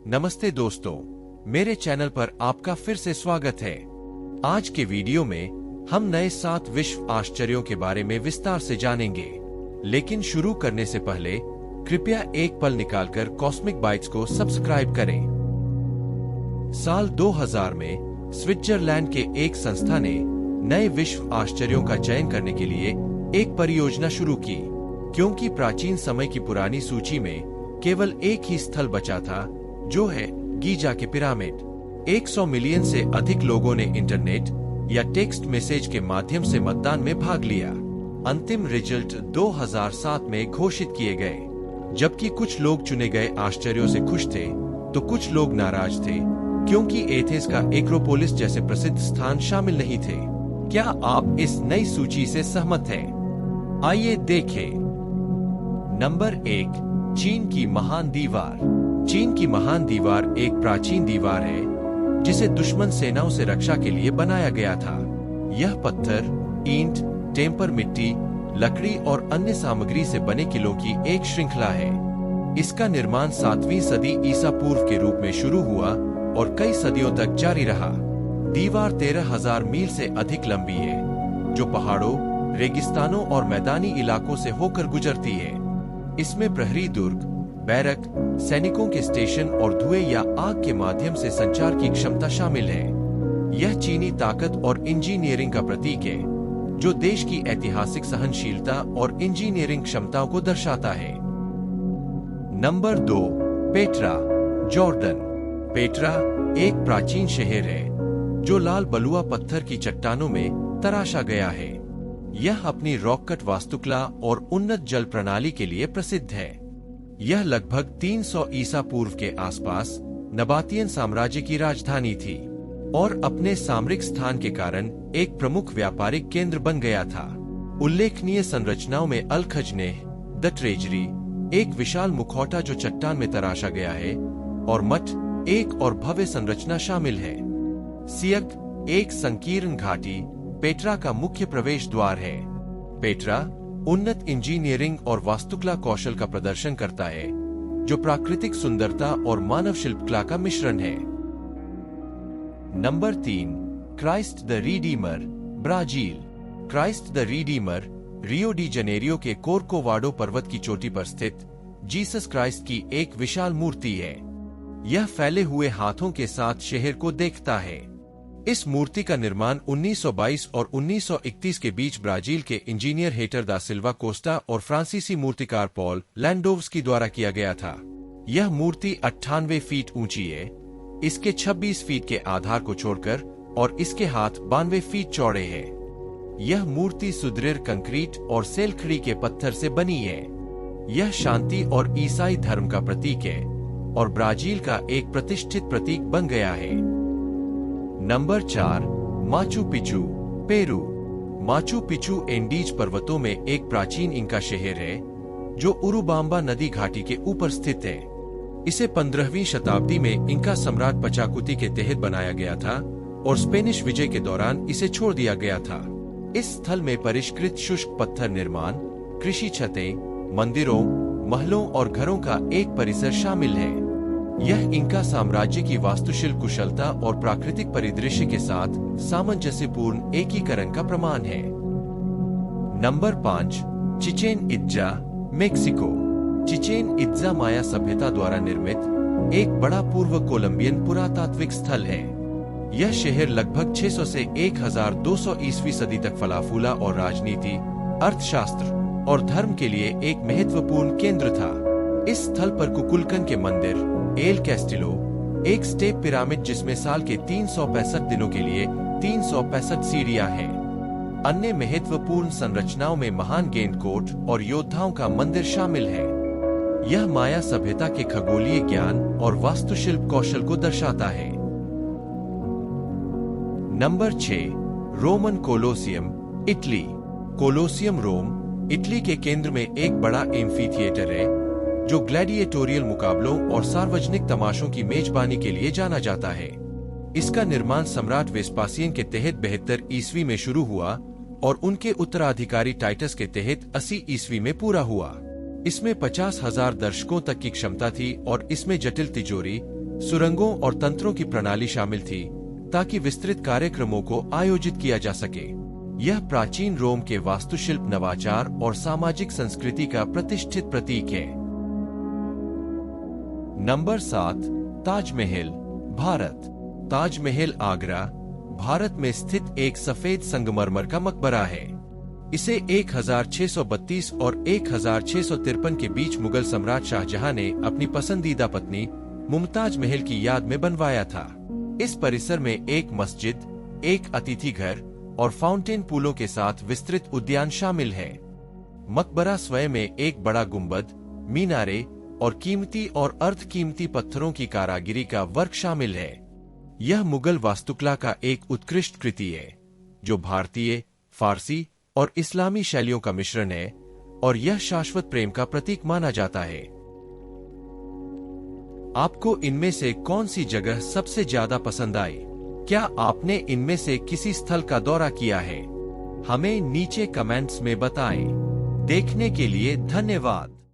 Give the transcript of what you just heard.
नमस्ते दोस्तों, मेरे चैनल पर आपका फिर से स्वागत है। आज के वीडियो में हम नए 7 विश्व आश्चर्यों के बारे में विस्तार से जानेंगे। लेकिन शुरू करने से पहले कृपया एक पल निकालकर कॉस्मिक बाइट्स को सब्सक्राइब करें। साल 2000 में स्विट्जरलैंड के एक संस्था ने नए विश्व आश्चर्यों का चयन करने के लिए एक परियोजना शुरू की, क्योंकि प्राचीन समय की पुरानी सूची में केवल एक ही स्थल बचा था, जो है गीजा के पिरामिड। 100 मिलियन से अधिक लोगों ने इंटरनेट या टेक्स्ट मैसेज के माध्यम से मतदान में भाग लिया। अंतिम रिजल्ट 2007 में घोषित किए गए। जबकि कुछ लोग चुने गए आश्चर्यों से खुश थे, तो कुछ लोग नाराज थे, क्योंकि एथेंस का एक्रोपोलिस जैसे प्रसिद्ध स्थान शामिल नहीं थे। क्या आप इस नई सूची से सहमत हैं? आइए देखें। नंबर 1, चीन की महान दीवार। चीन की महान दीवार एक प्राचीन दीवार है, जिसे दुश्मन सेनाओं से रक्षा के लिए बनाया गया था। यह पत्थर, ईंट, टेम्पर मिट्टी, लकड़ी और अन्य सामग्री से बने किलों की एक श्रृंखला है। इसका निर्माण 7वीं सदी ईसा पूर्व के रूप में शुरू हुआ और कई सदियों तक जारी रहा। दीवार 13,000 मील से अधिक लंबी है, जो पहाड़ों, रेगिस्तानों और मैदानी इलाकों से होकर गुजरती है। इसमें प्रहरी दुर्ग, बैरक, सैनिकों के स्टेशन और धुएं या आग के माध्यम से संचार की क्षमता शामिल है। यह चीनी ताकत और इंजीनियरिंग का प्रतीक है, जो देश की ऐतिहासिक सहनशीलता और इंजीनियरिंग क्षमताओं को दर्शाता है। Number 2, Petra, Jordan. पेट्रा एक प्राचीन शहर है, जो लाल बलुआ पत्थर की चट्टानों में तराशा गया है। यह अपनी रॉक कट वास्तुकला और उन्नत जल प्रणाली के लिए प्रसिद्ध है। यह लगभग 300 ईसा पूर्व के आसपास नबातियन साम्राज्य की राजधानी थी और अपने सामरिक स्थान के कारण एक प्रमुख व्यापारिक केंद्र बन गया था। उल्लेखनीय संरचनाओं में अल खजनेह, द ट्रेजरी, एक विशाल मुखौटा जो चट्टान में तराशा गया है, और मठ, एक और भव्य संरचना शामिल है। सियक, एक संकीर्ण घाटी, पेट्रा का मुख्य प्रवेश द्वार है। पेट्रा उन्नत इंजीनियरिंग और वास्तुकला कौशल का प्रदर्शन करता है, जो प्राकृतिक सुंदरता और मानव शिल्पकला का मिश्रण है। Number 3, Christ the Redeemer, Brazil. Christ the Redeemer Rio de Janeiro के कोर्कोवाडो पर्वत की चोटी पर स्थित जीसस क्राइस्ट की एक विशाल मूर्ति है। यह फैले हुए हाथों के साथ शहर को देखता है। इस मूर्ति का निर्माण 1922 और 1931 के बीच ब्राजील के इंजीनियर हेटर दा सिल्वा कोस्टा और फ्रांसीसी मूर्तिकार पॉल लैंडोव्स्की द्वारा किया गया था। यह मूर्ति 98 फीट ऊंची है, इसके 26 फीट के आधार को छोड़कर, और इसके हाथ 92 फीट चौड़े हैं। यह मूर्ति सुदृढ़ कंक्रीट और सेलखड़ी के पत्थर से बनी है। यह शांति और ईसाई धर्म का प्रतीक है और ब्राजील का एक प्रतिष्ठित प्रतीक बन गया है। Number 4, Machu Picchu, Peru. Machu Picchu Andes पर्वतों में एक प्राचीन इंका शहर है, जो उरुबाम्बा नदी घाटी के ऊपर स्थित है। इसे 15वीं शताब्दी में इंका सम्राट पचाकुती के तहत बनाया गया था और स्पेनिश विजय के दौरान इसे छोड़ दिया गया था। इस स्थल में परिष्कृत शुष्क पत्थर निर्माण, कृषि छतें, मंदिरों, महलों और घरों का एक परिसर शामिल है। यह इंका साम्राज्य की वास्तुशिल्प कुशलता और प्राकृतिक परिदृश्य के साथ सामंजस्यपूर्ण एकीकरण का प्रमाण है। Number 5, Chichen Itza, Mexico. Chichen Itza Maya सभ्यता द्वारा निर्मित एक बड़ा पूर्व कोलंबियन पुरातात्विक स्थल है। यह शहर लगभग 600 से 1200 ईस्वी सदी तक फला फूला और राजनीति, अर्थशास्त्र और धर्म के लिए एक महत्वपूर्ण केंद्र था। इस स्थल पर कुकुलकन के मंदिर, एल कैस्टिलो, एक स्टेप पिरामिड जिसमें साल के 365 दिनों के लिए 365 सीढ़ियां हैं। अन्य महत्वपूर्ण संरचनाओं में महान गेंद कोर्ट और योद्धाओं का मंदिर शामिल है। यह माया सभ्यता के खगोलीय ज्ञान और वास्तुशिल्प कौशल को दर्शाता है। Number 6, Roman Colosseum, Italy. Colosseum Rome, Italy के केंद्र में एक बड़ा एम्फीथिएटर है, जो ग्लैडिएटोरियल मुकाबलों और सार्वजनिक तमाशों की मेजबानी के लिए जाना जाता है। इसका निर्माण सम्राट वेस्पासियन के तहत 72 ईस्वी में शुरू हुआ और उनके उत्तराधिकारी टाइटस के तहत 80 ईस्वी में पूरा हुआ। इसमें 50,000 दर्शकों तक की क्षमता थी और इसमें जटिल तिजोरी, सुरंगों और तंत्रों की प्रणाली शामिल थी ताकि विस्तृत कार्यक्रमों को आयोजित किया जा सके। यह प्राचीन रोम के वास्तुशिल्प, नवाचार और सामाजिक संस्कृति का प्रतिष्ठित प्रतीक है। नंबर 7, ताजमहल, भारत। ताजमहल आगरा, भारत में स्थित एक सफेद संगमरमर का मकबरा है। इसे 1632 और 1653 के बीच मुगल सम्राट शाहजहां ने अपनी पसंदीदा पत्नी मुमताज महल की याद में बनवाया था। इस परिसर में एक मस्जिद, एक अतिथि घर और फाउंटेन पूलों के साथ विस्तृत उद्यान शामिल है। मकबरा स्वयं में एक बड़ा गुंबद, मीनारे और कीमती और अर्धकीमती पत्थरों की कारीगरी का वर्क शामिल है। यह मुगल वास्तुकला का एक उत्कृष्ट कृति है जो भारतीय, फारसी और इस्लामी शैलियों का मिश्रण है और यह शाश्वत प्रेम का प्रतीक माना जाता है। आपको इनमें से कौन सी जगह सबसे ज्यादा पसंद आई? क्या आपने इनमें से किसी स्थल का दौरा किया है? हमें नीचे कमेंट्स में बताएं। देखने के लिए धन्यवाद।